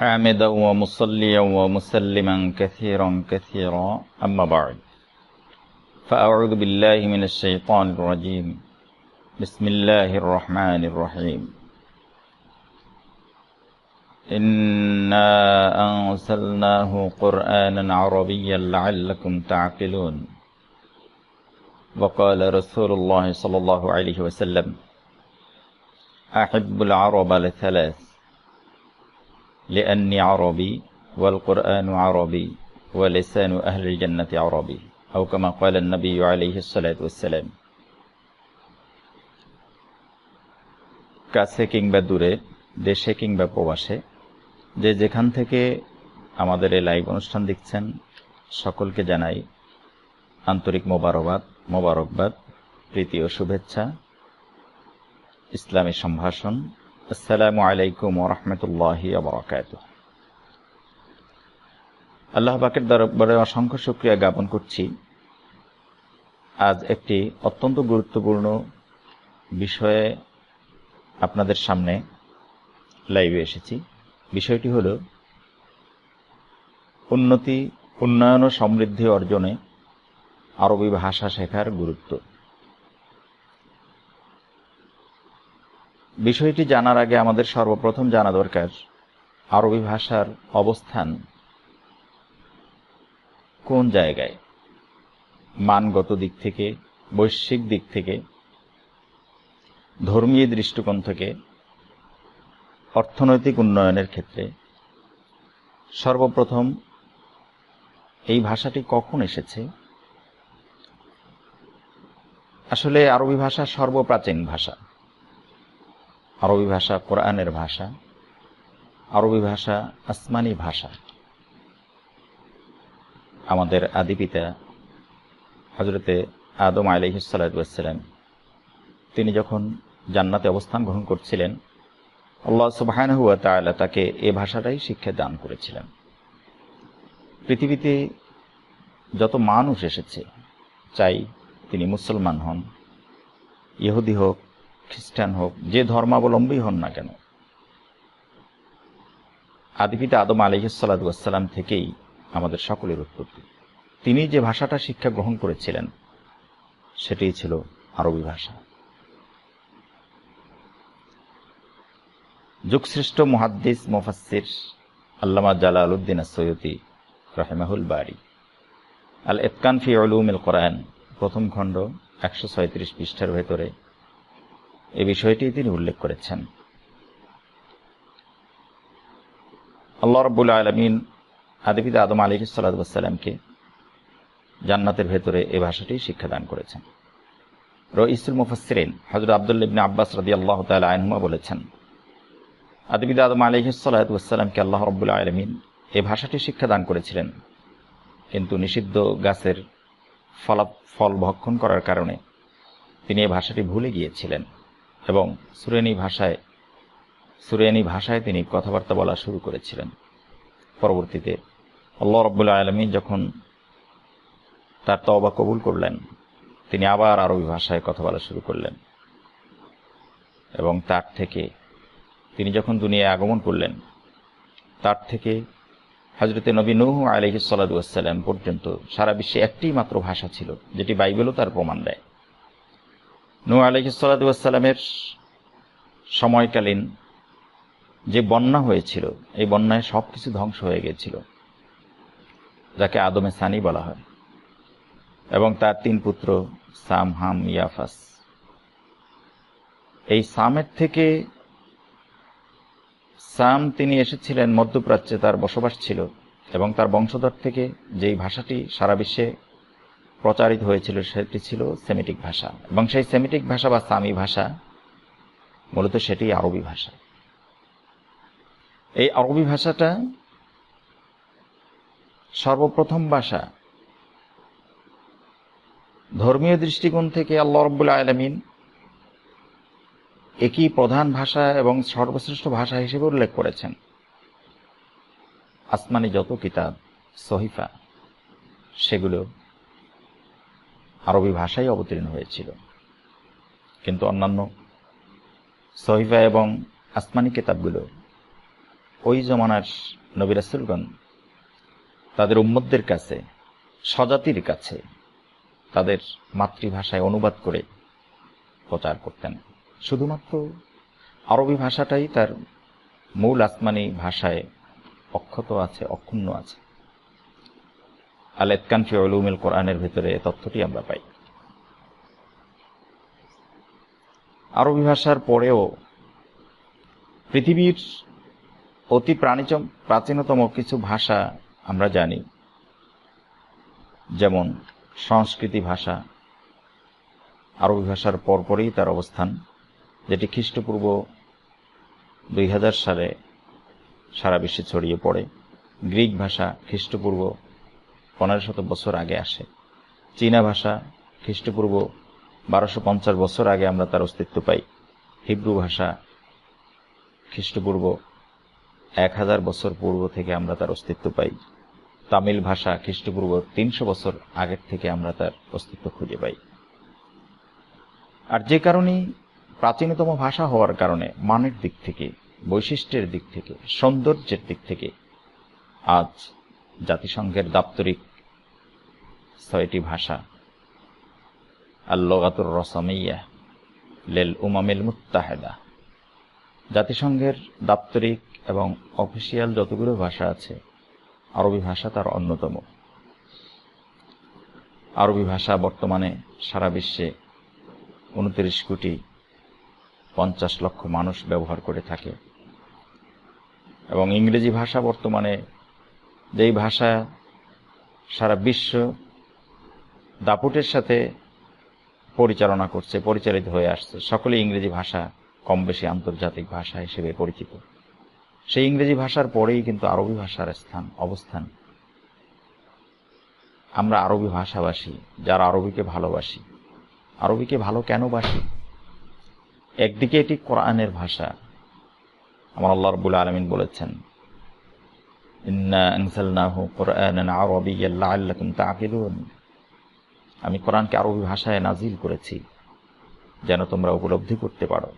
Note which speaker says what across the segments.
Speaker 1: حامدا ومصليا ومسلما كثيرا كثيرا أما بعد فأعوذ بالله من الشيطان الرجيم بسم الله الرحمن الرحيم إنا أنزلناه قرآنا عربيا لعلكم تعقلون وقال رسول الله صلى الله عليه وسلم أحب العرب لثلاث لأني عربي والقرآن عربي ولسان أهل الجنة عربي أو كما قال النبي عليه الصلاة والسلام কাছে কিংবা দূরে, দেশে কিংবা প্রবাসে, যে যেখান থেকে আমাদের এই লাইভ অনুষ্ঠান দেখছেন সকলকে জানাই আন্তরিক মোবারকবাদ, প্রীতি ও শুভেচ্ছা। ইসলামী সম্ভাষণ। আসসালামু আলাইকুম ওয়া রাহমাতুল্লাহি ওয়া বারাকাতুহু। আল্লাহ পাকের দরবারে অসংখ্য শুকরিয়া জ্ঞাপন করছি। আজ একটি অত্যন্ত গুরুত্বপূর্ণ বিষয়ে আপনাদের সামনে লাইভে এসেছি। বিষয়টি হল উন্নয়ন ও সমৃদ্ধি অর্জনে আরবি ভাষা শেখার গুরুত্ব। বিষয়টি জানার আগে আমাদের সর্বপ্রথম জানা দরকার আরবি ভাষার অবস্থান কোন জায়গায়, মানগত দিক থেকে, বৈশ্বিক দিক থেকে, ধর্মীয় দৃষ্টিকোণ থেকে, অর্থনৈতিক উন্নয়নের ক্ষেত্রে। সর্বপ্রথম এই ভাষাটি কখন এসেছে? আসলে আরবি ভাষা সর্বপ্রাচীন ভাষা। আরবি ভাষা কোরআনের ভাষা, আরবি ভাষা আসমানি ভাষা। আমাদের আদিপিতা হযরতে আদম আলাইহিস সালাতু ওয়াস সালাম তিনি যখন জান্নাতে অবস্থান গ্রহণ করছিলেন, আল্লাহ সুবহানাহু ওয়া তাআলা তাকে এই ভাষাটাই শিক্ষা দান করেছিলেন। পৃথিবীতে যত মানুষ এসেছে, চাই তিনি মুসলমান হন, ইহুদি হোক, খ্রিস্টান হোক, যে ধর্মাবলম্বী হন না কেন, আদিপিতা আদম আলাইহিস সালাতু ওয়াস সালাম থেকেই আমাদের সকলের উৎপত্তি। তিনি যে ভাষাটা শিক্ষা গ্রহণ করেছিলেন সেটাই ছিল আরবি ভাষা। যুগশ্রেষ্ঠ মুহাদ্দিস মুফাসসির আল্লামা জালালউদ্দিন আস-সুয়ুতি রাহিমাহুল বারি আল ইতকান ফি উলুমিল কোরআন প্রথম খণ্ড 136 পৃষ্ঠার ভেতরে এই বিষয়টি তিনি উল্লেখ করেছেন। আল্লাহ রাব্বুল আলামিন আদিপিতা আদম আলাইহিস সালাতু ওয়াস সালামকে জান্নাতের ভেতরে এই ভাষাটি শিক্ষাদান করেছেন। রাইসুল মুফাসসিরিন হযরত আব্দুল্লাহ ইবনে আব্বাস রাদিয়াল্লাহু তাআলা আনহুমা বলেছেন, আদিপিতা আদম আলাইহিস সালাতু ওয়াস সালামকে আল্লাহ রাব্বুল আলামিন এই ভাষাটি শিক্ষাদান করেছিলেন, কিন্তু নিষিদ্ধ গাছের ফল ভক্ষণ করার কারণে তিনি এই ভাষাটি ভুলে গিয়েছিলেন এবং সুরেনি ভাষায় তিনি কথাবার্তা বলা শুরু করেছিলেন। পরবর্তীতে আল্লাহ রাব্বুল আলামিন যখন তার তওবা কবুল করলেন, তিনি আবার আরবি ভাষায় কথা বলা শুরু করলেন এবং তার থেকে তিনি যখন দুনিয়ায় আগমন করলেন, তার থেকে হযরতে নবী নূহ আলাইহিস সালাতু ওয়াস সালাম পর্যন্ত সারা বিশ্বে একটি মাত্র ভাষা ছিল, যেটি বাইবেলও তার প্রমাণ দেয়। নূহ আলাইহিস সালাতু ওয়াস সালামের সময়কালীন যে বন্যা হয়েছিল, এই বন্যায় সবকিছু ধ্বংস হয়ে গিয়েছিল, যাকে আদমে সানি বলা হয়, এবং তার 3 পুত্র সাম, হাম, ইয়াফাস। এই সামের থেকে সাম তিনি এসেছিলেন মধ্যপ্রাচ্যে, তার বসবাস ছিল, এবং তার বংশধর থেকে যেই ভাষাটি সারা বিশ্বে প্রচারিত হয়েছিল সেটি ছিল সেমিটিক ভাষা, এবং সেই সেমিটিক ভাষা বা সামি ভাষা মূলত সেটি আরবি ভাষা। এই আরবি ভাষাটা সর্বপ্রথম ভাষা। ধর্মীয় দৃষ্টিকোণ থেকে আল্লাহ রাব্বুল আলামিন একই প্রধান ভাষা এবং সর্বশ্রেষ্ঠ ভাষা হিসেবে উল্লেখ করেছেন। আসমানি যত কিতাব, সহিফা, সেগুলো আরবি ভাষায় অবতীর্ণ হয়েছিল, কিন্তু অন্যান্য সহিফা এবং আসমানি কিতাবগুলো ওই জমানার নবী রাসূলগণ তাদের উম্মতদের কাছে, স্বজাতির কাছে তাদের মাতৃভাষায় অনুবাদ করে প্রচার করতেন। শুধুমাত্র আরবি ভাষাটাই তার মূল আসমানি ভাষায় অক্ষত আছে, অক্ষুণ্ণ আছে। আল ইতকান ফি উলুমিল কোরআনের ভিতরে তথ্যটি আমরা পাই। আরবি ভাষার পরেও পৃথিবীর অতি প্রাচীনতম কিছু ভাষা আমরা জানি, যেমন সংস্কৃতি ভাষা আরবি ভাষার পরপরই তার অবস্থান, যেটি খ্রিস্টপূর্ব 2000 সালে সারা বিশ্বে ছড়িয়ে পড়ে। গ্রিক ভাষা খ্রিস্টপূর্ব 1500 বছর আগে আসে। চীনা ভাষা খ্রিস্টপূর্ব 1250 বছর আগে আমরা তার অস্তিত্ব পাই। হিব্রু ভাষা খ্রিস্টপূর্ব 1000 বছর পূর্ব থেকে আমরা তার অস্তিত্ব পাই। তামিল ভাষা খ্রিস্টপূর্ব 300 বছর আগের থেকে আমরা তার অস্তিত্ব খুঁজে পাই। আর যে কারণেই প্রাচীনতম ভাষা হওয়ার কারণে মানের দিক থেকে, বৈশিষ্ট্যের দিক থেকে, সৌন্দর্যের দিক থেকে আজ জাতিসংঘের দাপ্তরিক 6টি ভাষা আল লুগাতুর রসমিয়্যাহ লিল উমামিল মুত্তাহিদা, জাতিসংঘের দাপ্তরিক এবং অফিসিয়াল যতগুলো ভাষা আছে আরবি ভাষা তার অন্যতম। আরবি ভাষা বর্তমানে সারা বিশ্বে 29,50,00,000 মানুষ ব্যবহার করে থাকে। এবং ইংরেজি ভাষা বর্তমানে যেই ভাষা সারা বিশ্ব দাপুটের সাথে পরিচালিত হয়ে আসছে, সকলেই ইংরেজি ভাষা কম বেশি আন্তর্জাতিক ভাষা হিসেবে পরিচিত। সেই ইংরেজি ভাষার পরেই কিন্তু আরবি ভাষার অবস্থান। আমরা আরবি ভাষাভাষী যারা আরবিকে ভালোবাসি, আরবিকে ভালো কেন বাসি? একদিকে এটি কোরআনের ভাষা। আমার আল্লাহ রাব্বুল আলামিন বলেছেন, ইন্না আনজালনাহু কুরআনান আরাবিয়্যান লাআল্লাকুম তা'কিলুন, আমি কোরআনকে আরবি ভাষায় নাজিল করেছি যেন তোমরা উপলব্ধি করতে পারো,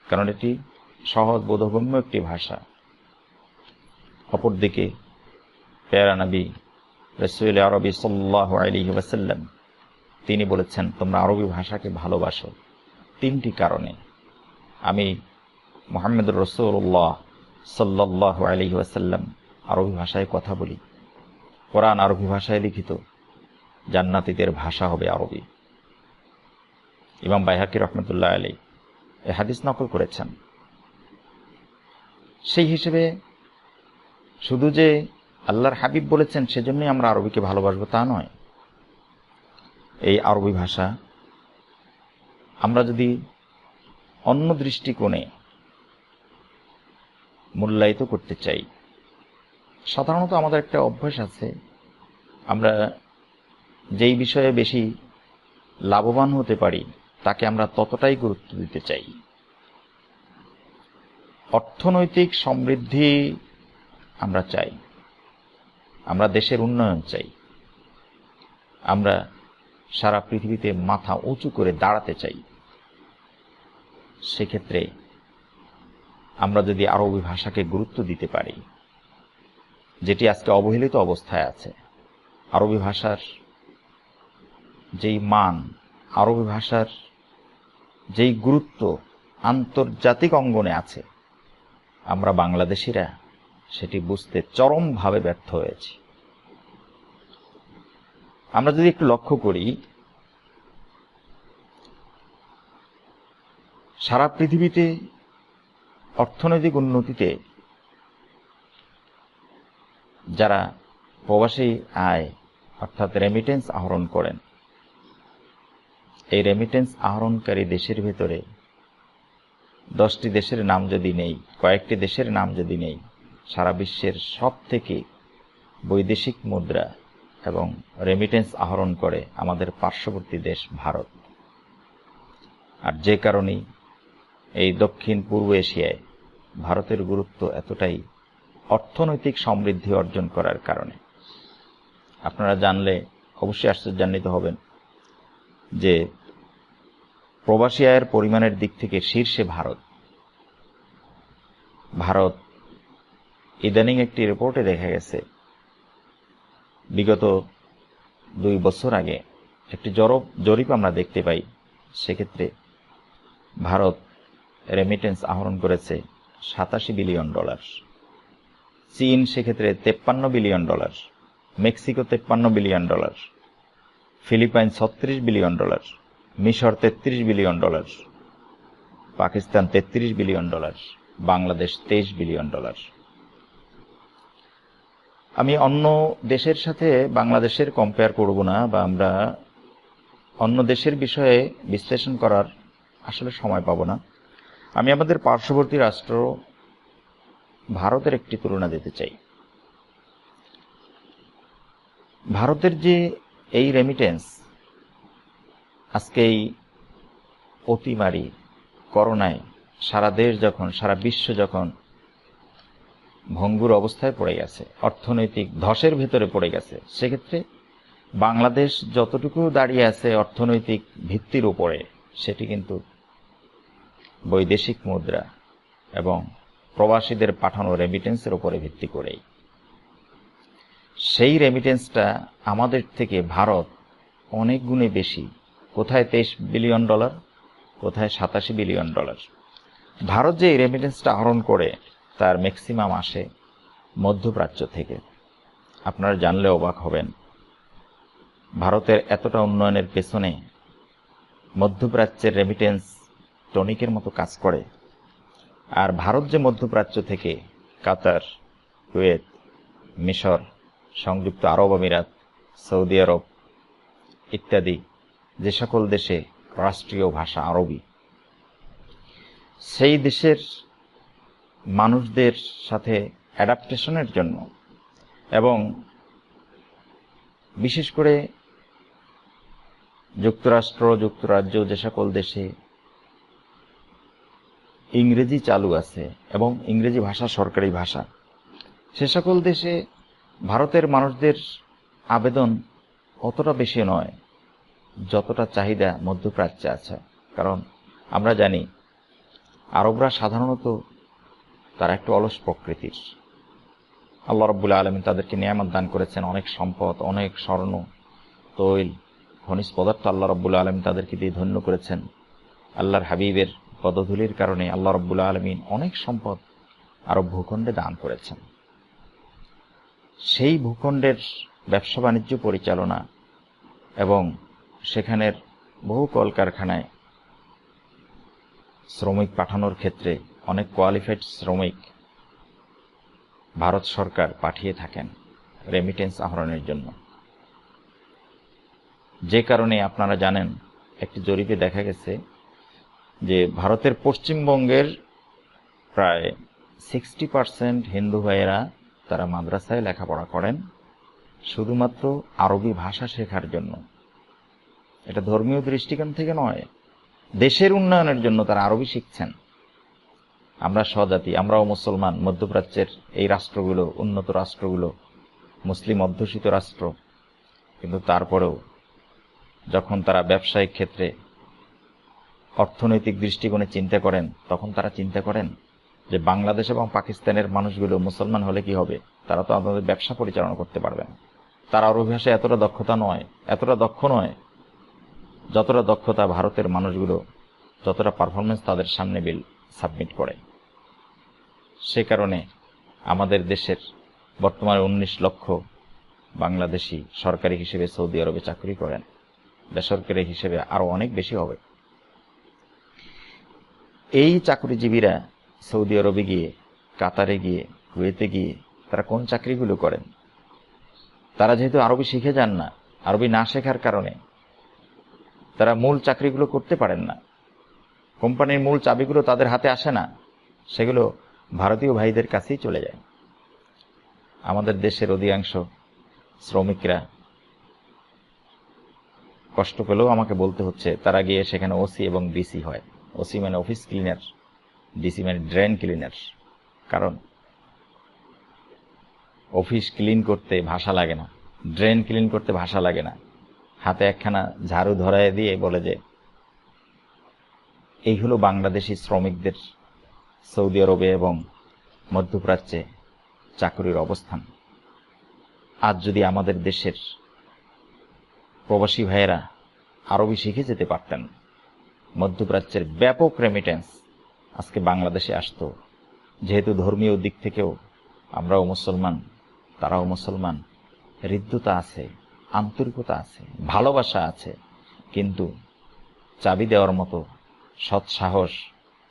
Speaker 1: কারণ এটি সহজ বোধগম্য একটি ভাষা। অপরদিকে প্যারা নবী রাসূল আরবি সাল্লাল্লাহু আলাইহি ওয়াসাল্লাম তিনি বলেছেন, তোমরা আরবি ভাষাকে ভালোবাসো 3টি কারণে। আমি মুহাম্মদুর রাসূলুল্লাহ সাল্লাল্লাহু আলাইহি ওয়াসাল্লাম আরবি ভাষায় কথা বলি, কোরআন আরবি ভাষায় লিখিত, জান্নাতীদের ভাষা হবে আরবি। ইমাম বাইহাকী রাহমাতুল্লাহ আলাইহি এই হাদিস নকল করেছেন। সেই হিসেবে শুধু যে আল্লাহর হাবিব বলেছেন সেজন্যই আমরা আরবিকে ভালোবাসবো তা নয়। এই আরবি ভাষা আমরা যদি অন্য দৃষ্টিকোণে মূল্যায়িত করতে চাই, সাধারণত আমাদের একটা অভ্যাস আছে, আমরা যেই বিষয়ে বেশি লাভবান হতে পারি তাকে আমরা ততটাই গুরুত্ব দিতে চাই। অর্থনৈতিক সমৃদ্ধি আমরা চাই, আমরা দেশের উন্নয়ন চাই, আমরা সারা পৃথিবীতে মাথা উঁচু করে দাঁড়াতে চাই। সেক্ষেত্রে আমরা যদি আরবি ভাষাকে গুরুত্ব দিতে পারি, যেটি আজকে অবহেলিত অবস্থায় আছে, আরবি ভাষার যেই মান, আরবি ভাষার যেই গুরুত্ব আন্তর্জাতিক অঙ্গনে আছে, আমরা বাংলাদেশিরা সেটি বুঝতে চরমভাবে ব্যর্থ হয়েছি। আমরা যদি একটু লক্ষ্য করি, সারা পৃথিবীতে অর্থনৈতিক উন্নতিতে যারা প্রবাসী আয় অর্থাৎ রেমিটেন্স আহরণ করেন, এই রেমিটেন্স আহরণকারী দেশের ভেতরে 10টি দেশের নাম যদি নেই, কয়েকটি দেশের নাম যদি নেই, সারা বিশ্বের সবথেকে বৈদেশিক মুদ্রা এবং রেমিটেন্স আহরণ করে আমাদের পার্শ্ববর্তী দেশ ভারত। আর যে কারণেই এই দক্ষিণ পূর্ব এশিয়ায় ভারতের গুরুত্ব এতটাই, অর্থনৈতিক সমৃদ্ধি অর্জন করার কারণে। আপনারা জানলে অবশ্যই আশ্চর্যান্বিত হবেন যে প্রবাসী আয়ের পরিমাণের দিক থেকে শীর্ষে ভারত। ভারত ইদানিং একটি রিপোর্টে দেখা গেছে বিগত 2 বছর আগে একটি জরিপ আমরা দেখতে পাই, সেক্ষেত্রে ভারত রেমিটেন্স আহরণ করেছে $87 বিলিয়ন, চীন সেক্ষেত্রে $53 billion, Mexico $53 billion, Philippines $36 billion, মিশর $33 billion, Pakistan $33 billion, Bangladesh $23 billion. আমি অন্য দেশের সাথে বাংলাদেশের কম্পেয়ার করব না, বা আমরা অন্য দেশের বিষয়ে বিশ্লেষণ করার আসলে সময় পাব না। আমি আমাদের পার্শ্ববর্তী রাষ্ট্র ভারতের একটি তুলনা দিতে চাই। ভারতের যে এই রেমিটেন্স, আজকে এই অতিমারি করোনায় সারা দেশ যখন, সারা বিশ্ব যখন ভঙ্গুর অবস্থায় পড়ে গেছে, অর্থনৈতিক ধসের ভেতরে পড়ে গেছে, সেক্ষেত্রে বাংলাদেশ যতটুকু দাঁড়িয়ে আছে অর্থনৈতিক ভিত্তির উপরে, সেটি কিন্তু বৈদেশিক মুদ্রা এবং প্রবাসীদের পাঠানো রেমিটেন্সের উপরে ভিত্তি করেই। সেই রেমিটেন্সটা আমাদের থেকে ভারত অনেক গুণে বেশি। কোথায় $23 বিলিয়ন, কোথায় $87 বিলিয়ন। ভারত যে এই রেমিটেন্সটা আহরণ করে তার ম্যাক্সিমাম আসে মধ্যপ্রাচ্য থেকে। আপনারা জানলে অবাক হবেন, ভারতের এতটা উন্নয়নের পেছনে মধ্যপ্রাচ্যের রেমিটেন্স টনিকের মতো কাজ করে। আর ভারত যে মধ্যপ্রাচ্য থেকে কাতার, কুয়েত, মিশর, সংযুক্ত আরব আমিরাত, সৌদি আরব ইত্যাদি যে সকল দেশে রাষ্ট্রীয় ভাষা আরবি, সেই দেশের মানুষদের সাথে অ্যাডাপ্টেশনের জন্য এবং বিশেষ করে যুক্তরাষ্ট্র, যুক্তরাজ্য যে সকল দেশে ইংরেজি চালু আছে এবং ইংরেজি ভাষা সরকারি ভাষা, সে সকল দেশে ভারতের মানুষদের আবেদন অতটা বেশি নয় যতটা চাহিদা মধ্যপ্রাচ্যে আছে। কারণ আমরা জানি আরবরা সাধারণত তারা একটু অলস প্রকৃতির। আল্লাহ রাব্বুল আলামিন তাদেরকে নিয়ামত দান করেছেন, অনেক সম্পদ, অনেক স্বর্ণ, তৈল, খনিজ পদার্থ আল্লাহ রাব্বুল আলামিন তাদেরকে দিয়ে ধন্য করেছেন। আল্লাহর হাবিবের পদধূলির কারণে আল্লাহ রাব্বুল আলামিন অনেক সম্পদ আরব ভূখণ্ডে দান করেছেন। সেই ভূখণ্ডের ব্যবসা বাণিজ্য পরিচালনা এবং সেখানের বহু কলকারখানায় শ্রমিক পাঠানোর ক্ষেত্রে অনেক কোয়ালিফাইড শ্রমিক ভারত সরকার পাঠিয়ে থাকেন রেমিটেন্স আহরণের জন্য। যে কারণে আপনারা জানেন, একটি জরিপে দেখা গেছে যে ভারতের পশ্চিমবঙ্গের প্রায় 60% হিন্দু ভাইয়েরা তারা মাদ্রাসায় লেখাপড়া করেন শুধুমাত্র আরবি ভাষা শেখার জন্য। এটা ধর্মীয় দৃষ্টিকোণ থেকে নয়, দেশের উন্নয়নের জন্য তারা আরবি শিখছেন। আমরা স্বজাতি, আমরাও মুসলমান, মধ্যপ্রাচ্যের এই রাষ্ট্রগুলো, উন্নত রাষ্ট্রগুলো মুসলিম অধ্যুষিত রাষ্ট্র, কিন্তু তারপরেও যখন তারা ব্যবসায়িক ক্ষেত্রে অর্থনৈতিক দৃষ্টিকোণে চিন্তা করেন, তখন তারা চিন্তা করেন যে বাংলাদেশ এবং পাকিস্তানের মানুষগুলো মুসলমান হলে কি হবে, তারা তো আমাদের ব্যবসা পরিচালনা করতে পারবে না। তার আরবি ভাষায় এতটা দক্ষ নয় যতটা দক্ষতা ভারতের মানুষগুলো, যতটা পারফরমেন্স তাদের সামনে বিল সাবমিট করে। সে কারণে আমাদের দেশের বর্তমানে 19 লক্ষ বাংলাদেশি সরকারি হিসেবে সৌদি আরবে চাকরি করেন, বেসরকারি হিসেবে আরো অনেক বেশি হবে। এই চাকরিজীবীরা সৌদি আরবে গিয়ে, কাতারে গিয়ে, কুয়েতে গিয়ে তারা কোন চাকরিগুলো করেন? তারা যেহেতু আরবি শিখে যান না, আরবি না শেখার কারণে তারা মূল চাকরিগুলো করতে পারেন না। কোম্পানির মূল চাবিগুলো তাদের হাতে আসে না, সেগুলো ভারতীয় ভাইদের কাছেই চলে যায়। আমাদের দেশের অধিকাংশ শ্রমিকরা কষ্ট পেলেও আমাকে বলতে হচ্ছে, তারা গিয়ে সেখানে ওসি এবং ডিসি হয়। ওসি মানে অফিস ক্লিনার, ডিসি মানে ড্রেন ক্লিনার। কারণ অফিস ক্লিন করতে ভাষা লাগে না, ড্রেন ক্লিন করতে ভাষা লাগে না। হাতে একখানা ঝাড়ু ধরায় দিয়ে বলে যে এই হলো বাংলাদেশি শ্রমিকদের সৌদি আরবে এবং মধ্যপ্রাচ্যে চাকরির অবস্থান। আজ যদি আমাদের দেশের প্রবাসী ভাইয়েরা আরবি শিখে যেতে পারতেন, মধ্যপ্রাচ্যের ব্যাপক রেমিটেন্স আজকে বাংলাদেশে আসতো। যেহেতু ধর্মীয় দিক থেকেও আমরাও মুসলমান, তারাও মুসলমান, হৃদ্যতা আছে, আন্তরিকতা আছে, ভালোবাসা আছে, কিন্তু চাবি দেওয়ার মতো সৎসাহস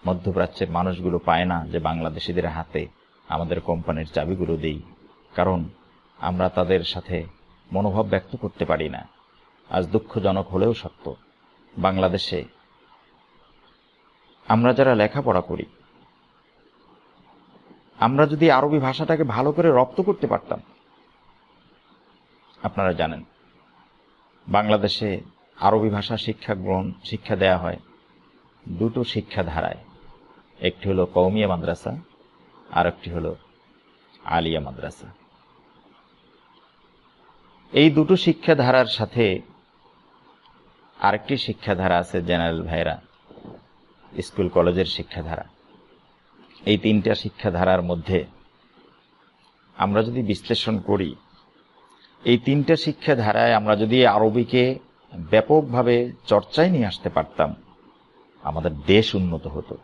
Speaker 1: মধ্যপ্রাচ্যের মানুষগুলো পায় না যে বাংলাদেশিদের হাতে আমাদের কোম্পানির চাবিগুলো দেই, কারণ আমরা তাদের সাথে মনোভাব ব্যক্ত করতে পারি না। আজ দুঃখজনক হলেও সত্য, বাংলাদেশে আমরা যারা লেখাপড়া করি, আমরা যদি আরবি ভাষাটাকে ভালো করে রপ্ত করতে পারতাম। আপনারা জানেন বাংলাদেশে আরবি ভাষা শিক্ষা দেয়া হয় দুটো শিক্ষাধারায়, একটি হলো কওমিয়া মাদ্রাসা আর একটি হলো আলিয়া মাদ্রাসা। এই দুটো শিক্ষাধারার সাথে আরেকটি শিক্ষাধারা আছে জেনারেল ভাইরা, স্কুল কলেজের শিক্ষাধারা। এই তিনটা শিক্ষাধারার মধ্যে আমরা যদি বিশ্লেষণ করি, এই তিনটা শিক্ষাধারায় আমরা যদি আরবিকে ব্যাপকভাবে চর্চায় নিয়ে আসতে পারতাম, আমাদের দেশ উন্নত হতো।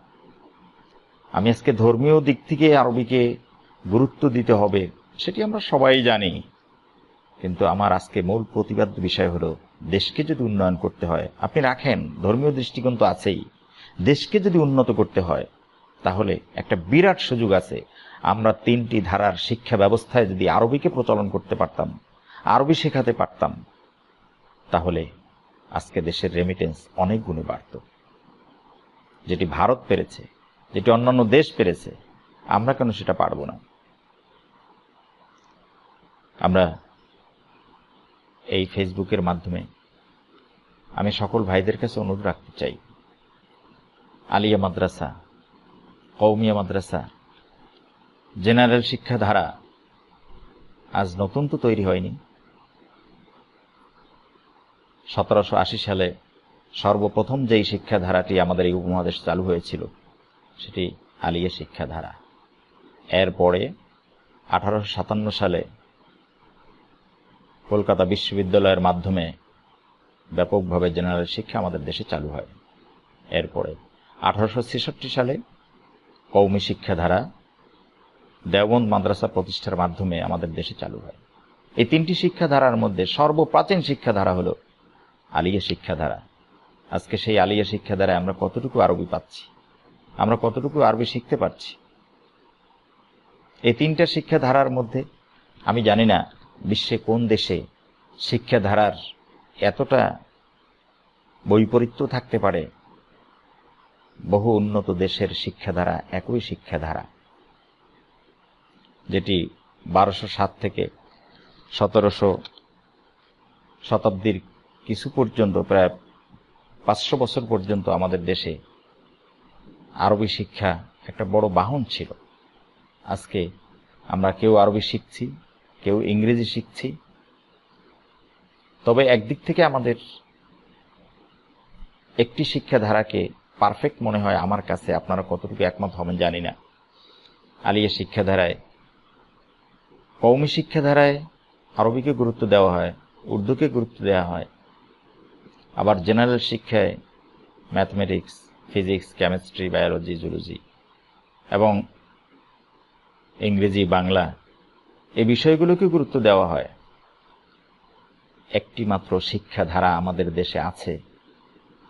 Speaker 1: আমি আজকে ধর্মীয় দিক থেকে আরবিকে গুরুত্ব দিতে হবে সেটি আমরা সবাই জানি, কিন্তু আমার আজকে মূল প্রতিপাদ্য বিষয় হলো দেশকে যদি উন্নয়ন করতে হয়, আপনি রাখেন ধর্মীয় দৃষ্টিকোণ তো আছেই, দেশকে যদি উন্নত করতে হয় তাহলে একটা বিরাট সুযোগ আছে। আমরা তিনটি ধারার শিক্ষা ব্যবস্থায় যদি আরবিকে প্রচলন করতে পারতাম, আরবি শেখাতে পারতাম, তাহলে আজকে দেশের রেমিটেন্স অনেক গুণে বাড়ত। যেটি ভারত পেরেছে, যেটি অন্যান্য দেশ পেরেছে, আমরা কেন সেটা পারব না? আমরা এই ফেসবুকের মাধ্যমে আমি সকল ভাইদের কাছে অনুরোধ রাখতে চাই, আলিয়া মাদ্রাসা, কওমিয়া মাদ্রাসা, জেনারেল শিক্ষাধারা আজ নতুন তো তৈরি হয়নি। 1780 সালে সর্বপ্রথম যেই শিক্ষাধারাটি আমাদের এই উপমহাদেশ চালু হয়েছিল সেটি আলিয়া শিক্ষাধারা। এরপরে 1857 সালে কলকাতা বিশ্ববিদ্যালয়ের মাধ্যমে ব্যাপকভাবে জেনারেল শিক্ষা আমাদের দেশে চালু হয়। এরপরে 1866 সালে কওমি শিক্ষাধারা দেওবন্দ মাদ্রাসা প্রতিষ্ঠার মাধ্যমে আমাদের দেশে চালু হয়। এই তিনটি শিক্ষাধারার মধ্যে সর্বপ্রাচীন শিক্ষাধারা হলো আলিয়া শিক্ষাধারা। আজকে সেই আলিয়া শিক্ষাধারায় আমরা কতটুকু আরবি পাচ্ছি, আমরা কতটুকু আরবি শিখতে পারছি? এই তিনটা শিক্ষাধারার মধ্যে আমি জানি না বিশ্বে কোন দেশে শিক্ষাধারার এতটা বৈপরীত্য থাকতে পারে। বহু উন্নত দেশের শিক্ষাধারা একই শিক্ষাধারা, যেটি 1207 থেকে 1700 শতাব্দীর কিছু পর্যন্ত, প্রায় 500 বছর পর্যন্ত আমাদের দেশে আরবি শিক্ষা একটা বড় বাহন ছিল। আজকে আমরা কেউ আরবি শিখছি, কেউ ইংরেজি শিখছি। তবে একদিক থেকে আমাদের একটি শিক্ষাধারাকে পারফেক্ট মনে হয় আমার কাছে, আপনারা কতটুকু একমত হবেন জানি না। আলিয়া শিক্ষাধারায়, কওমি শিক্ষাধারায় আরবিকে গুরুত্ব দেওয়া হয়, উর্দুকে গুরুত্ব দেওয়া হয়। আবার জেনারেল শিক্ষায় mathematics, physics, chemistry, biology, zoology এবং ইংরেজি, বাংলা এই বিষয়গুলোকে গুরুত্ব দেওয়া হয়। একটি মাত্র শিক্ষাধারা আমাদের দেশে আছে,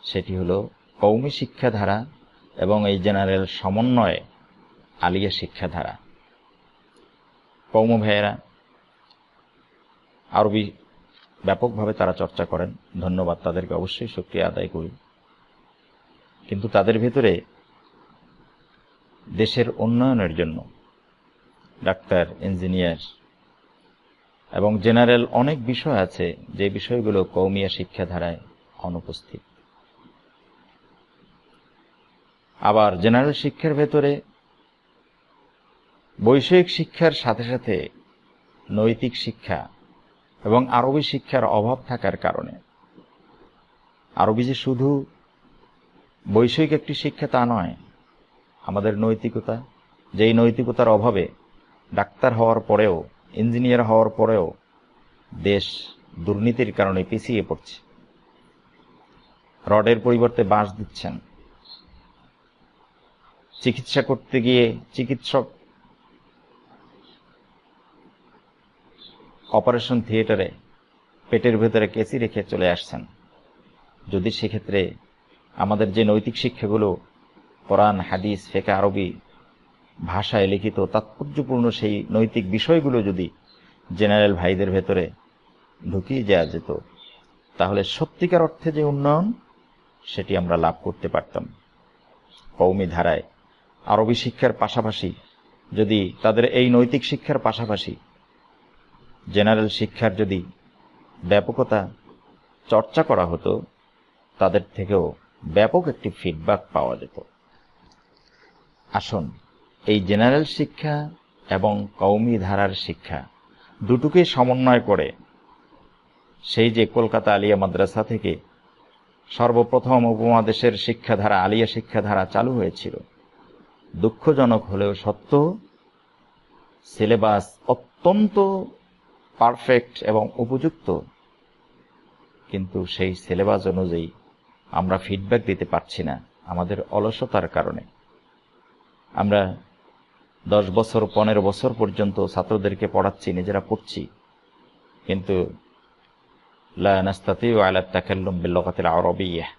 Speaker 1: সেটি হলো কওমি শিক্ষাধারা এবং এই জেনারেল সমন্বয়ে আলিয়া শিক্ষাধারা। কওমি ভাইয়েরা আরবি ব্যাপকভাবে তারা চর্চা করেন, ধন্যবাদ তাদেরকে, অবশ্যই শুকরিয়া আদায় করি। কিন্তু তাদের ভেতরে দেশের উন্নয়নের জন্য ডাক্তার, ইঞ্জিনিয়ার এবং জেনারেল অনেক বিষয় আছে যে বিষয়গুলো কওমিয়া শিক্ষাধারায় অনুপস্থিত। আবার জেনারেল শিক্ষার ভেতরে বৈষয়িক শিক্ষার সাথে সাথে নৈতিক শিক্ষা এবং আরবি শিক্ষার অভাব থাকার কারণে, আরবি যে শুধু বৈষয়িক একটি শিক্ষা তা নয়, আমাদের নৈতিকতা, যেই নৈতিকতার অভাবে ডাক্তার হওয়ার পরেও, ইঞ্জিনিয়ার হওয়ার পরেও দেশ দুর্নীতির কারণে পিছিয়ে পড়ছে। রডের পরিবর্তে বাঁশ দিচ্ছেন। চিকিৎসা করতে গিয়ে চিকিৎসক অপারেশন থিয়েটারে পেটের ভেতরে কেসি রেখে চলে আসছেন। যদি সেক্ষেত্রে আমাদের যে নৈতিক শিক্ষাগুলো কোরআন, হাদিস, ফিকহ, আরবি ভাষায় লিখিত তাৎপর্যপূর্ণ সেই নৈতিক বিষয়গুলো যদি জেনারেল ভাইদের ভেতরে ঢুকিয়ে দেওয়া যেত, তাহলে সত্যিকার অর্থে যে উন্নয়ন সেটি আমরা লাভ করতে পারতাম। কওমি ধারায় আরবি শিক্ষার পাশাপাশি যদি তাদের এই নৈতিক শিক্ষার পাশাপাশি জেনারেল শিক্ষার যদি ব্যাপকতা চর্চা করা হতো, তাদের থেকেও ব্যাপক একটি ফিডব্যাক পাওয়া যেত। আসুন এই জেনারেল শিক্ষা এবং কওমি ধারার শিক্ষা দুটোকে সমন্বয় করে সেই যে কলকাতা আলিয়া মাদ্রাসা থেকে সর্বপ্রথম উপমহাদেশের শিক্ষাধারা, আলিয়া শিক্ষাধারা চালু হয়েছিল, দুঃখজনক হলেও সত্য, সিলেবাস অত্যন্ত পারফেক্ট এবং উপযুক্ত, কিন্তু সেই সিলেবাস অনুযায়ী আমরা ফিডব্যাক দিতে পারছি না আমাদের অলসতার কারণে। আমরা 10 বছর 15 বছর পর্যন্ত ছাত্রদেরকে পড়াচ্ছি, নিজেরা পড়ছি, কিন্তু লা নাস্তাতিউ আলা তাকাল্লুম বিল লুগাতিল আরাবিয়্যাহ,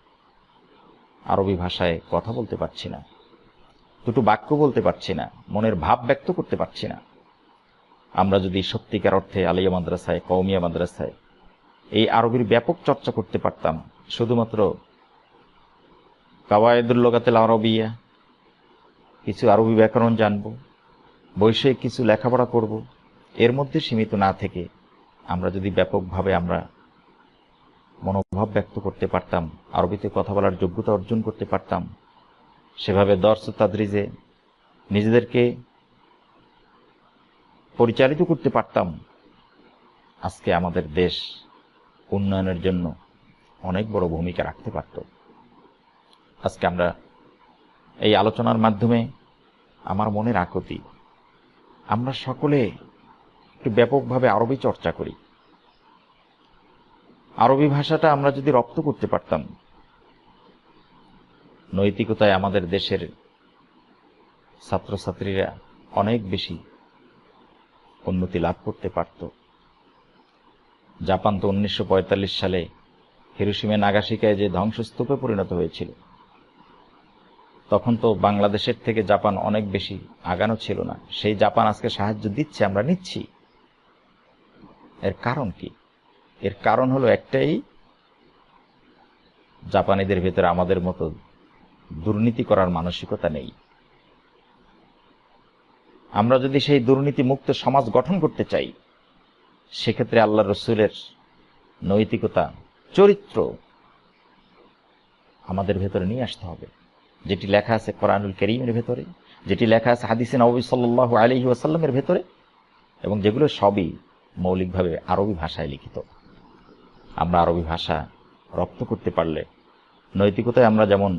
Speaker 1: আরবি ভাষায় কথা বলতে পারছি না, দুটো বাক্য বলতে পারছি না, মনের ভাব ব্যক্ত করতে পারছি না। আমরা যদি সত্যিকার অর্থে আলিয়া মাদ্রাসায়, কওমিয়া মাদ্রাসায় এই আরবির ব্যাপক চর্চা করতে পারতাম, শুধুমাত্র কাওয়ায়েদুল লুগাতিল আরাবিয়্যাহ, কিছু আরবি ব্যাকরণ জানব, বৈষয়িক কিছু লেখাপড়া করব, এর মধ্যে সীমিত না থেকে আমরা যদি ব্যাপকভাবে আমরা মনোভাব ব্যক্ত করতে পারতাম, আরবিতে কথা বলার যোগ্যতা অর্জন করতে পারতাম, সেভাবে দর্স তাদরিজে নিজেদেরকে পরিচালিত করতে পারতাম, আজকে আমাদের দেশ উন্নয়নের জন্য অনেক বড় ভূমিকা রাখতে পারত। আজকে আমরা এই আলোচনার মাধ্যমে আমার মনের আকুতি, আমরা সকলে একটু ব্যাপকভাবে আরবি চর্চা করি। আরবি ভাষাটা আমরা যদি রপ্ত করতে পারতাম, নৈতিকতায় আমাদের দেশের ছাত্রছাত্রীরা অনেক বেশি উন্নতি লাভ করতে পারত। জাপান তো 1945 সালে হিরোশিমা নাগাসাকিয় যে ধ্বংসস্তূপে পরিণত হয়েছিল, তখন তো বাংলাদেশের থেকে জাপান অনেক বেশি আগানো ছিল না। সেই জাপান আজকে সাহায্য দিচ্ছে, আমরা নিচ্ছি। এর কারণ কি? এর কারণ হলো একটাই, জাপানিদের ভেতরে আমাদের মতো দুর্নীতি করার মানসিকতা নেই। আমরা যদি সেই দুর্নীতি মুক্ত সমাজ গঠন করতে চাই, সেক্ষেত্রে আল্লাহর রাসূলের নৈতিকতা, চরিত্র আমাদের ভেতরে নিয়ে আসতে হবে, যেটি লেখা আছে কোরআনুল কারীমের ভেতরে, যেটি লেখা আছে হাদিসে নববী সাল্লাল্লাহু আলাইহি ওয়াসাল্লামের ভেতরে, এবং যেগুলো সবই মৌলিকভাবে আরবি ভাষায় লিখিত। আমরা আরবি ভাষা রপ্ত করতে পারলে নৈতিকতায় আমরা যেমন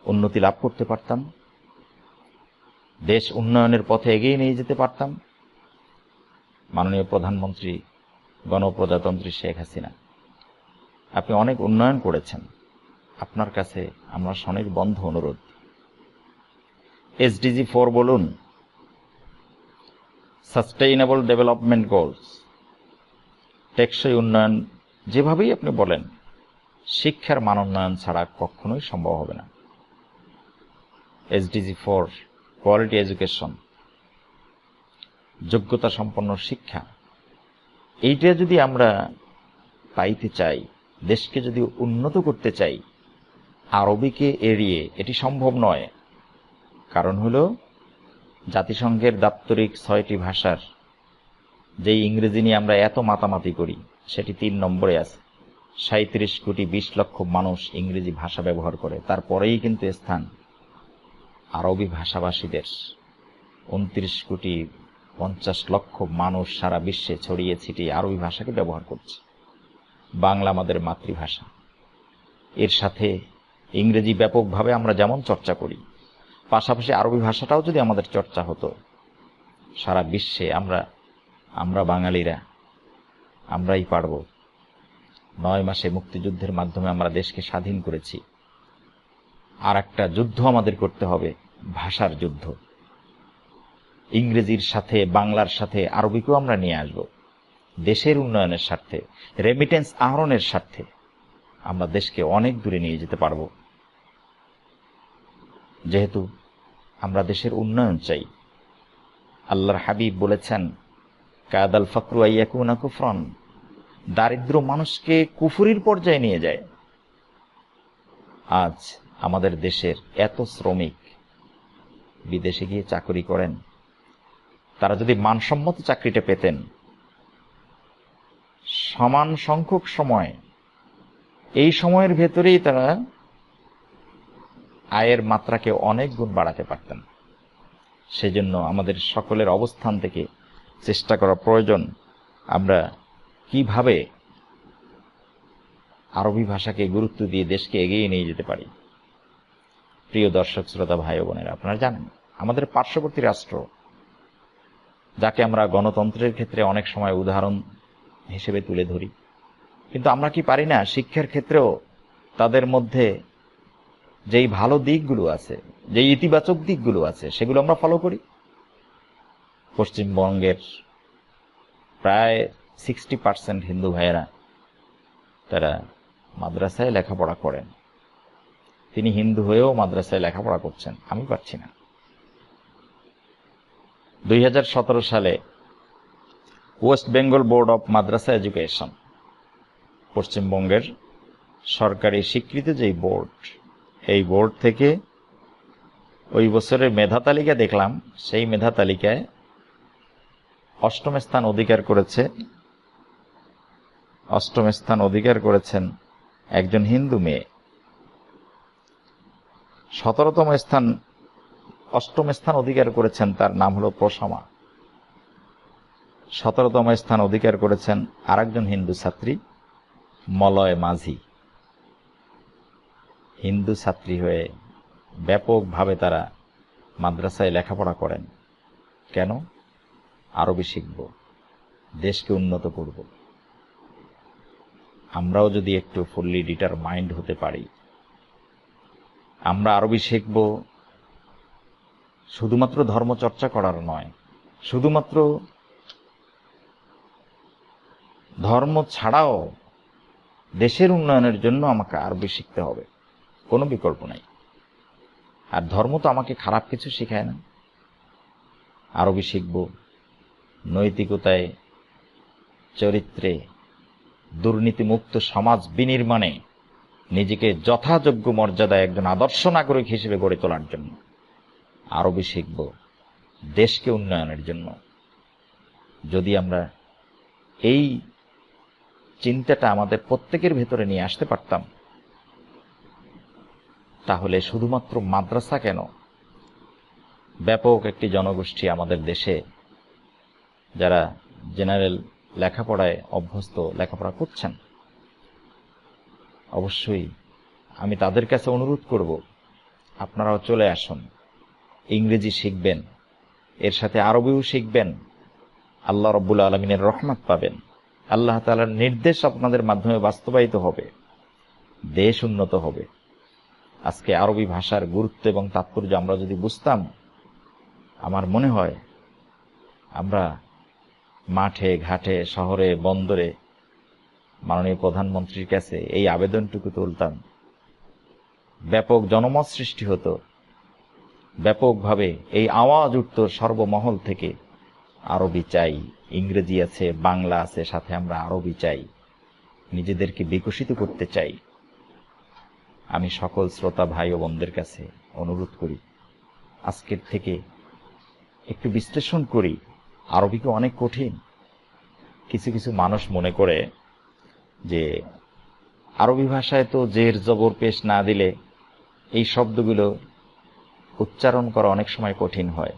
Speaker 1: উন্নতি লাভ করতে পারতাম, দেশ উন্নয়নের পথে এগিয়ে নিয়ে যেতে পারতাম। মাননীয় প্রধানমন্ত্রী, গণপ্রজাতন্ত্রী শেখ হাসিনা, আপনি অনেক উন্নয়ন করেছেন, আপনার কাছে আমরা স্বনির্বন্ধ অনুরোধ, SDG 4 বলুন, সাস্টেইনেবল ডেভেলপমেন্ট গোলস, টেকসই উন্নয়ন যেভাবেই আপনি বলেন, শিক্ষার মান উন্নয়ন ছাড়া কখনোই সম্ভব হবে না। SDG 4 কোয়ালিটি এডুকেশন, যোগ্যতা সম্পন্ন শিক্ষা, এইটা যদি আমরা পাইতে চাই, দেশকে যদি উন্নত করতে চাই, আরবিকে এড়িয়ে এটি সম্ভব নয়। কারণ হলো, জাতিসংঘের দাপ্তরিক 6টি ভাষার যেই ইংরেজি নিয়ে আমরা এত মাতামাতি করি, সেটি 3 নম্বরে আছে। 37 কোটি 20 লক্ষ মানুষ ইংরেজি ভাষা ব্যবহার করে, তারপরেই কিন্তু স্থান আরবি ভাষাভাষীদের। 29 কোটি 50 লক্ষ মানুষ সারা বিশ্বে ছড়িয়ে ছিটিয়ে আরবি ভাষাকে ব্যবহার করছে। বাংলা আমাদের মাতৃভাষা, এর সাথে ইংরেজি ব্যাপকভাবে আমরা যেমন চর্চা করি, পাশাপাশি আরবি ভাষাটাও যদি আমাদের চর্চা হতো, সারা বিশ্বে আমরা বাঙালিরা আমরাই পারব। 9 মাসে মুক্তিযুদ্ধের মাধ্যমে আমরা দেশকে স্বাধীন করেছি। আর একটা যুদ্ধ আমাদের করতে হবে, ভাষার যুদ্ধ। ইংরেজির সাথে বাংলার সাথে আরবিকেও আমরা নিয়ে আসব। দেশের উন্নয়নের স্বার্থে, রেমিটেন্স আহরণের স্বার্থে আমরা দেশকে অনেক দূরে নিয়ে যেতে পারব। যেহেতু আমরা দেশের উন্নয়ন চাই। আল্লাহর হাবিব বলেছেন, কাদাল ফাকরু আইয়াকুনা কুফরান, দারিদ্র মানুষকে কুফরির পর্যায়ে নিয়ে যায়। আজ আমাদের দেশের এত শ্রমিক বিদেশে গিয়ে চাকরি করেন, তারা যদি মানসম্মত চাকরিটা পেতেন, সমান সংখ্যক সময়, এই সময়ের ভেতরেই তারা আয়ের মাত্রাকে অনেক গুণ বাড়াতে পারতেন। সেজন্য আমাদের সকলের অবস্থান থেকে চেষ্টা করা প্রয়োজন, আমরা কিভাবে আরবি ভাষাকে গুরুত্ব দিয়ে দেশকে এগিয়ে নিয়ে যেতে পারি। প্রিয় দর্শক শ্রোতা ভাই ও বোনেরা, আপনারা জানেন আমাদের পার্শ্ববর্তী রাষ্ট্র, যাকে আমরা গণতন্ত্রের ক্ষেত্রে অনেক সময় উদাহরণ হিসেবে তুলে ধরি, কিন্তু আমরা কি পারি না শিক্ষার ক্ষেত্রেও তাদের মধ্যে যেই ভালো দিকগুলো আছে, যেই ইতিবাচক দিকগুলো আছে, সেগুলো আমরা ফলো করি? পশ্চিমবঙ্গের প্রায় 60% হিন্দু ভাইয়েরা তারা মাদ্রাসায় লেখাপড়া করেন। তিনি হিন্দু হয়েও মাদ্রাসায় লেখাপড়া করছেন, আমি পারছি না। 2017 সালে West Bengal board of Madrasa education, পশ্চিমবঙ্গের সরকারি স্বীকৃত যেই বোর্ড, এই বোর্ড থেকে ওই বছরের মেধা তালিকা দেখলাম। সেই মেধা তালিকায় 8ম স্থান অধিকার করেছেন একজন হিন্দু মেয়ে। 8ম স্থান অধিকার করেছেন, তার নাম হলো প্রশমা। 17তম স্থান অধিকার করেছেন আরেকজন হিন্দু ছাত্রী, মলয় মাঝি। হিন্দু ছাত্রী হয়ে ব্যাপকভাবে তারা মাদ্রাসায় লেখাপড়া করেন। কেন? আরবি শিখব, দেশকে উন্নত করব। আমরাও যদি একটু ফুললি ডিটারমাইন্ড হতে পারি, আমরা আরবি শিখব শুধুমাত্র ধর্মচর্চা করার নয়, শুধুমাত্র ধর্ম ছাড়াও দেশের উন্নয়নের জন্য আমাকে আরবি শিখতে হবে, কোনো বিকল্প নাই। আর ধর্ম তো আমাকে খারাপ কিছু শেখায় না। আরবি শিখব নৈতিকতায়, চরিত্রে, দুর্নীতিমুক্ত সমাজ বিনির্মাণে নিজেকে যথাযোগ্য মর্যাদায় একজন আদর্শ নাগরিক হিসেবে গড়ে তোলার জন্য। আরবি শিখব দেশকে উন্নয়নের জন্য। যদি আমরা এই চিন্তাটা আমাদের প্রত্যেকের ভেতরে নিয়ে আসতে পারতাম, তাহলে শুধুমাত্র মাদ্রাসা কেন, ব্যাপক একটি জনগোষ্ঠী আমাদের দেশে যারা জেনারেল লেখাপড়ায় অভ্যস্ত, লেখাপড়া করছেন, অবশ্যই আমি তাদের কাছে অনুরোধ করব, আপনারাও চলে আসুন, ইংরেজি শিখবেন, এর সাথে আরবিও শিখবেন। আল্লাহ রাব্বুল আলামিনের রহমত পাবেন, আল্লাহ তাআলার নির্দেশ আপনাদের মাধ্যমে বাস্তবায়িত হবে, দেশ উন্নত হবে। আজকে আরবি ভাষার গুরুত্ব এবং তাৎপর্য আমরা যদি বুঝতাম, আমার মনে হয় আমরা মাঠে ঘাটে, শহরে বন্দরে মাননীয় প্রধানমন্ত্রীর কাছে এই আবেদনটুকু তুলতাম, ব্যাপক জনমত সৃষ্টি হতো, ব্যাপকভাবে এই আওয়াজ উঠত সর্বমহল থেকে, আরবি চাই, ইংরেজি আছে, বাংলা আছে, সাথে আমরা আরবি চাই, নিজেদেরকে বিকশিত করতে চাই। আমি সকল শ্রোতা ভাই ও বোনদের কাছে অনুরোধ করি, আজকের থেকে একটু বিশ্লেষণ করি। আরবি কি অনেক কঠিন? কিছু কিছু মানুষ মনে করে যে আরবি ভাষায় তো জের জবর পেশ না দিলে এই শব্দগুলো উচ্চারণ করা অনেক সময় কঠিন হয়।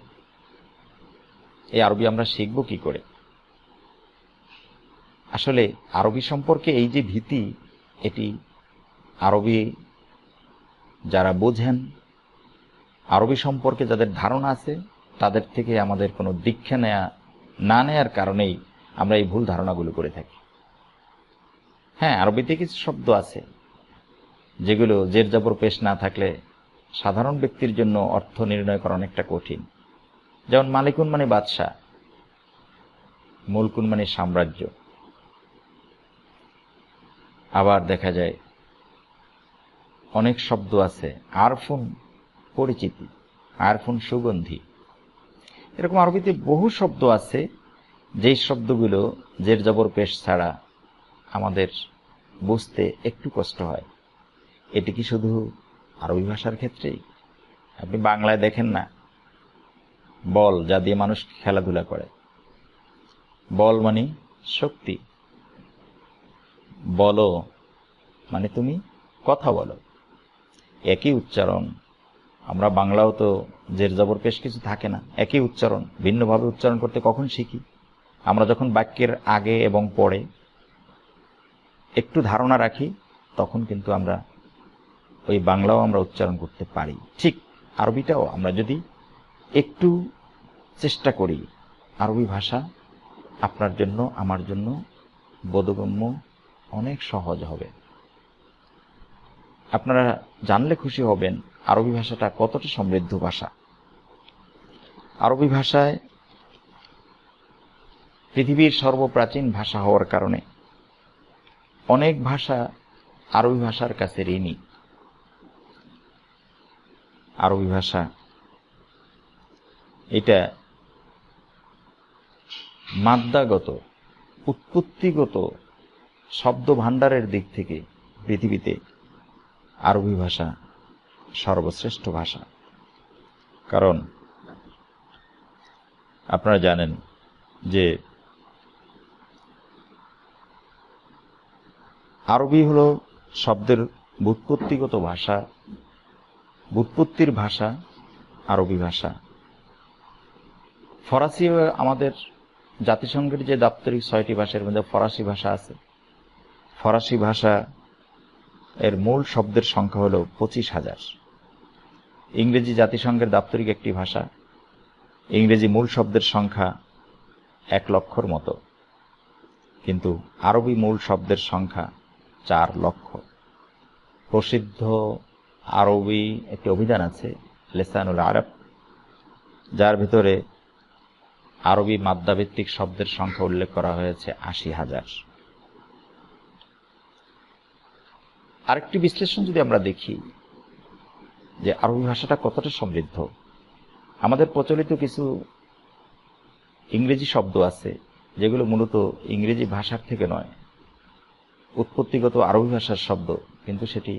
Speaker 1: এই আরবি আমরা শিখব কি করে? আসলে আরবি সম্পর্কে এই যে ভীতি, এটি আরবি যারা বোঝেন, আরবি সম্পর্কে যাদের ধারণা আছে, তাদের থেকে আমাদের কোনো দীক্ষা না নেয়ার কারণেই আমরা এই ভুল ধারণাগুলো করে থাকি। হ্যাঁ, আরবিতে কিছু শব্দ আছে যেগুলো জের জবর পেশ না থাকলে সাধারণ ব্যক্তির জন্য অর্থ নির্ণয় করা অনেকটা কঠিন। যেমন মালিকুন মানে বাদশাহ, মুলকুন মানে সাম্রাজ্য। আবার দেখা যায় অনেক শব্দ আছে আরফুন পরিচিতি, আরফুন সুগন্ধি। এরকম আরবিতে বহু শব্দ আছে যেই শব্দগুলো জের জবর পেশ ছাড়া আমাদের বুঝতে একটু কষ্ট হয়। এটি কি শুধু আরবি ভাষার ক্ষেত্রেই? আপনি বাংলায় দেখেন না, বল যা দিয়ে মানুষ খেলাধুলা করে, বল মানে শক্তি, বলো মানে তুমি কথা বলো, একই উচ্চারণ। আমরা বাংলাও তো জের জবর পেশ কিছু থাকে না, একই উচ্চারণ, ভিন্নভাবে উচ্চারণ করতে কখন শিখি? আমরা যখন বাক্যের আগে এবং পরে একটু ধারণা রাখি তখন কিন্তু আমরা ওই বাংলাও আমরা উচ্চারণ করতে পারি। ঠিক আরবিটাও আমরা যদি একটু চেষ্টা করি, আরবি ভাষা আপনার জন্য আমার জন্য বোধগম্য অনেক সহজ হবে। আপনারা জানলে খুশি হবেন আরবি ভাষাটা কতটা সমৃদ্ধ ভাষা। আরবি ভাষায় পৃথিবীর সর্বপ্রাচীন ভাষা হওয়ার কারণে অনেক ভাষা আরবি ভাষার কাছে ঋণী। আরবি ভাষা এটা মাদ্দাগত উৎপত্তিগত শব্দ ভাণ্ডারের দিক থেকে পৃথিবীতে আরবি ভাষা সর্বশ্রেষ্ঠ ভাষা। কারণ আপনারা জানেন যে আরবি হলো শব্দের ব্যুৎপত্তিগত ভাষা, ব্যুৎপত্তির ভাষা আরবি ভাষা। ফরাসি আমাদের জাতিসংঘের যে দাপ্তরিক 6টি ভাষার মধ্যে ফরাসি ভাষা আছে। ফরাসি ভাষা এর মূল শব্দের সংখ্যা হল 25,000। ইংরেজি জাতিসংঘের দাপ্তরিক একটি ভাষা, ইংরেজি মূল শব্দের সংখ্যা 1 লক্ষর মতো, কিন্তু আরবি মূল শব্দের সংখ্যা 4 লক্ষ। প্রসিদ্ধ আরবি একটি অভিধান আছে লিসানুল আরব, যার ভিতরে আরবি মাদ্দাভিত্তিক শব্দের সংখ্যা উল্লেখ করা হয়েছে 80,000। আরেকটি বিশ্লেষণ যদি আমরা দেখি যে আরবি ভাষাটা কতটা সমৃদ্ধ, আমাদের প্রচলিত কিছু ইংরেজি শব্দ আছে যেগুলো মূলত ইংরেজি ভাষার থেকে নয়, উৎপত্তিগত আরবি ভাষার শব্দ, কিন্তু সেটি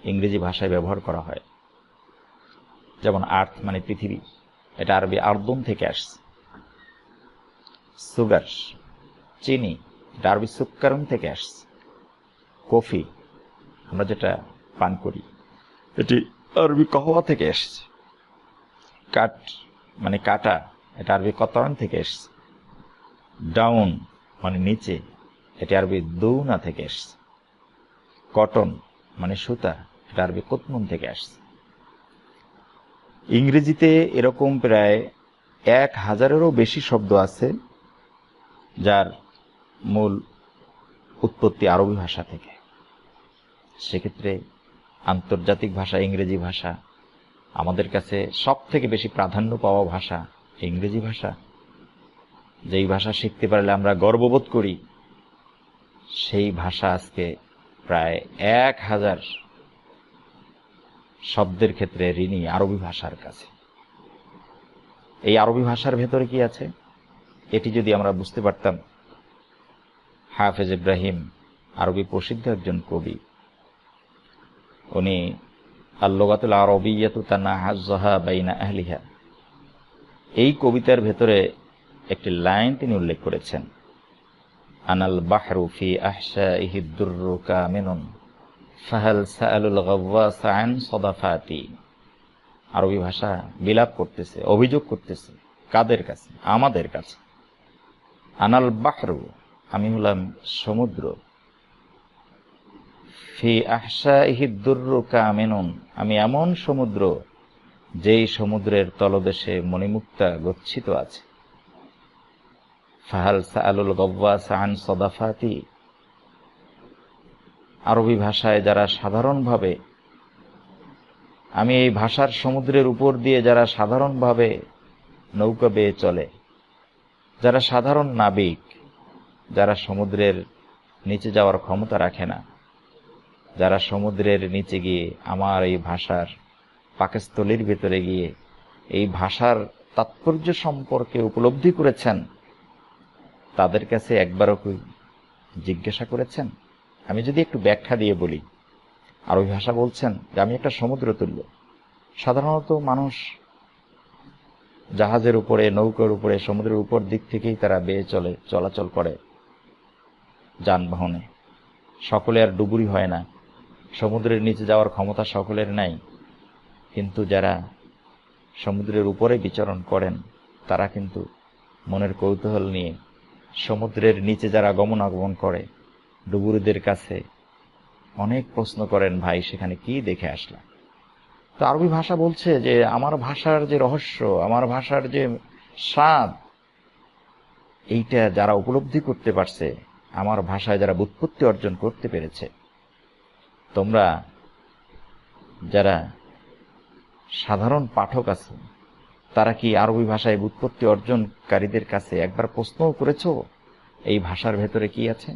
Speaker 1: ইংরেজি ভাষায় ব্যবহার করা হয়। যেমন আর্থ মানে পৃথিবী, এটা আরবি আর্দুন থেকে আসছে। সুগার চিনি, এটা আরবি সুক্কারুন থেকে আসছে। কফি আমরা যেটা পান করি, এটি আরবি কহওয়া থেকে এসছে। কাট মানে কাটা, এটা আরবি কতরান থেকে এসছে। ডাউন মানে নিচে, এটা আরবি দৌনা থেকে এসছে। কটন মানে সুতা, এটা আরবি কুতমুন থেকে আসছে। ইংরেজিতে এরকম প্রায় 1000-এরও বেশি শব্দ আছে যার মূল উৎপত্তি আরবি ভাষা থেকে। সেক্ষেত্রে আন্তর্জাতিক ভাষা ইংরেজি ভাষা, আমাদের কাছে সব থেকে বেশি প্রাধান্য পাওয়া ভাষা ইংরেজি ভাষা। যেই ভাষা শিখতে পারলে আমরা গর্ববোধ করি, সেই ভাষা আজকে প্রায় 1000 শব্দের ক্ষেত্রে ঋণী আরবি ভাষার কাছে। এই আরবি ভাষার ভেতরে কি আছে এটি যদি আমরা বুঝতে পারতাম। হাফেজ ইব্রাহিম আরবি প্রসিদ্ধ একজন কবি, উনি আল-লুগাতুল আরাবিয়্যাতু তানাহাজ্জাহা বাইনা আহলিহা, এই কবিতার ভেতরে একটি লাইন তিনি উল্লেখ করেছেন, আনাল বাহরু ফি আহশাইহি দুররু কামিনুন ফাহাল সাআলুল গাওয়াস আন সাদাফাতি। আরবি ভাষা বিলাপ করতেছে, অভিযোগ করতেছে, কাদের কাছে? আমাদের কাছে। আনাল বাহরু, আমি হলাম সমুদ্র, ফি আহশাইহি দুররু কামিনুন, আমি এমন সমুদ্র যেই সমুদ্রের তলদেশে মণিমুক্তা গচ্ছিত আছে। ফাহাল সাআলুল গাওয়াস আন সাদাফাতি, আরবি ভাষায় যারা সাধারণভাবে, আমি এই ভাষার সমুদ্রের উপর দিয়ে যারা সাধারণভাবে নৌকা বেয়ে চলে, যারা সাধারণ নাবিক, যারা সমুদ্রের নিচে যাওয়ার ক্ষমতা রাখে না, যারা সমুদ্রের নিচে গিয়ে আমার এই ভাষার পাকস্থলীর ভেতরে গিয়ে এই ভাষার তাৎপর্য সম্পর্কে উপলব্ধি করেছেন, তাদের কাছে একবারও কি জিজ্ঞাসা করেছেন? আমি যদি একটু ব্যাখ্যা দিয়ে বলি, আরবি ভাষা বলছেন যে আমি একটা সমুদ্র তুল্য। সাধারণত মানুষ জাহাজের উপরে, নৌকার উপরে, সমুদ্রের উপর দিক থেকেই তারা বেয়ে চলাচল করে যানবাহনে। সকলে আর ডুবুরি হয় না, সমুদ্রের নিচে যাওয়ার ক্ষমতা সকলের নাই। কিন্তু যারা সমুদ্রের উপরে বিচরণ করেন তারা কিন্তু মনের কৌতূহল নিয়ে সমুদ্রের নিচে যারা গমনাগমন করে ডুবুরিদের কাছে অনেক প্রশ্ন করেন, ভাই সেখানে কি দেখে আসলাম? তো আরবি ভাষা বলছে যে আমার ভাষার যে রহস্য, আমার ভাষার যে স্বাদ, এইটা যারা উপলব্ধি করতে পারছে, আমার ভাষায় যারা ব্যুৎপত্তি অর্জন করতে পেরেছে, তোমরা যারা সাধারণ পাঠক আছে তারা কি আরবি ভাষায় ব্যুৎপত্তি অর্জনকারীদের কাছে একবার প্রশ্নও করেছো এই ভাষার ভেতরে কি আছে?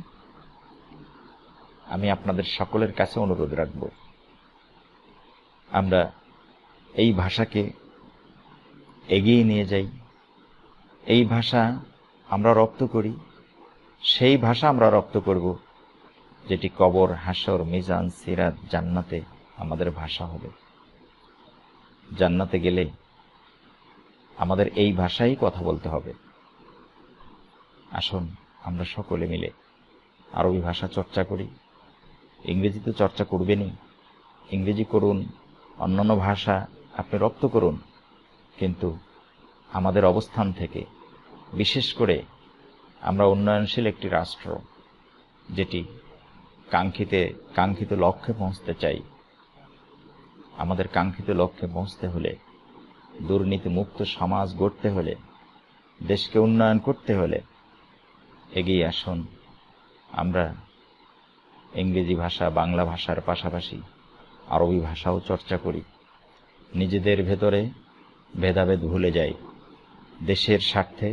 Speaker 1: আমি আপনাদের সকলের কাছে অনুরোধ রাখব, আমরা এই ভাষাকে এগিয়ে নিয়ে যাই। এই ভাষা আমরা রপ্ত করি, সেই ভাষা আমরা রপ্ত করব যেটি কবর, হাসর, মিজান, সিরাত, জান্নাতে আমাদের ভাষা হবে। জান্নাতে গেলে আমাদের এই ভাষাই কথা বলতে হবে। আসুন আমরা সকলে মিলে আরবি ভাষা চর্চা করি। ইংরেজি তো চর্চা করবেনই, ইংরেজি করুন, অন্যান্য ভাষা আপনি রপ্ত করুন, কিন্তু আমাদের অবস্থান থেকে, বিশেষ করে আমরা উন্নয়নশীল একটি রাষ্ট্র যেটি কাঙ্ক্ষিত লক্ষ্যে পৌঁছতে চাই, আমাদের কাঙ্ক্ষিত লক্ষ্যে পৌঁছতে হলে, দুর্নীতি মুক্ত সমাজ গড়তে হলে, দেশকে উন্নয়ন করতে হলে এগিয়ে আসুন আমরা ইংরেজি ভাষা, বাংলা ভাষার পাশাপাশি আরবি ভাষাও চর্চা করি। নিজেদের ভেতরে ভেদাভেদ ভুলে যাই। দেশের স্বার্থে,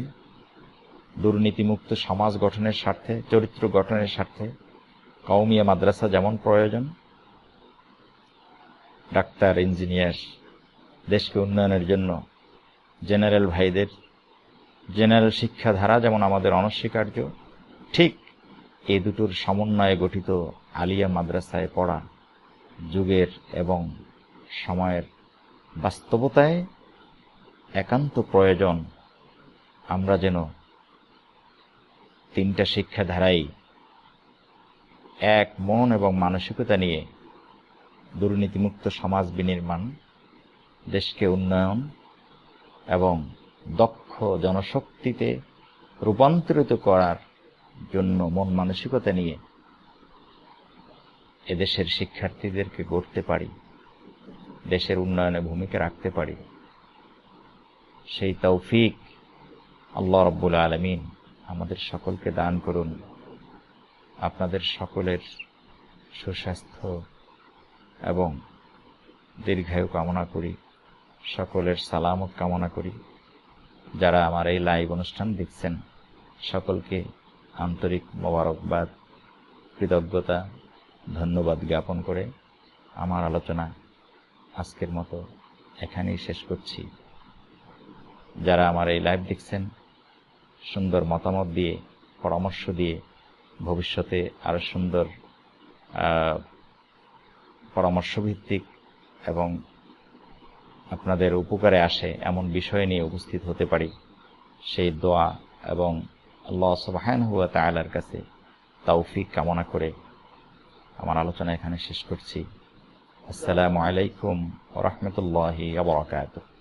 Speaker 1: দুর্নীতিমুক্ত সমাজ গঠনের স্বার্থে, চরিত্র গঠনের স্বার্থে কওমিয়া মাদ্রাসা যেমন প্রয়োজন, ডাক্তার, ইঞ্জিনিয়ার, দেশকে উন্নয়নের জন্য জেনারেল ভাইদের জেনারেল শিক্ষাধারা যেমন আমাদের অনস্বীকার্য, ঠিক এই দুটোর সমন্বয়ে গঠিত আলিয়া মাদ্রাসায় পড়া যুগের এবং সময়ের বাস্তবতায় একান্ত প্রয়োজন। আমরা যেন তিনটা শিক্ষাধারাই এক মন এবং মানসিকতা নিয়ে দুর্নীতিমুক্ত সমাজ বিনির্মাণ, দেশকে উন্নয়ন এবং দক্ষ জনশক্তিতে রূপান্তরিত করার জন্য মন মানসিকতা নিয়ে এদেশের শিক্ষার্থীদেরকে গড়তে পারি, দেশের উন্নয়নে ভূমিকা রাখতে পারি। সেই তৌফিক আল্লাহ রাব্বুল আলামিন আমাদের সকলকে দান করুন। আপনাদের সকলের সুস্বাস্থ্য এবং দীর্ঘায়ু কামনা করি, সকলের সালামত কামনা করি। যারা আমার এই লাইভ অনুষ্ঠান দেখছেন সকলকে আন্তরিক মোবারকবাদ, কৃতজ্ঞতা, ধন্যবাদ জ্ঞাপন করে আমার আলোচনা আজকের মতো এখানেই শেষ করছি। যারা আমার এই লাইভ দেখছেন সুন্দর মতামত দিয়ে, পরামর্শ দিয়ে ভবিষ্যতে আরো সুন্দর পরামর্শভিত্তিক এবং আপনাদের উপকারে আসে এমন বিষয় নিয়ে উপস্থিত হতে পারি, সেই দোয়া এবং আল্লাহ সুবহানাহু ওয়া তাআলার কাছে তৌফিক কামনা করে আমার আলোচনা এখানে শেষ করছি। আসসালামু আলাইকুম ওয়া রাহমাতুল্লাহি ওয়া বারাকাতুহু।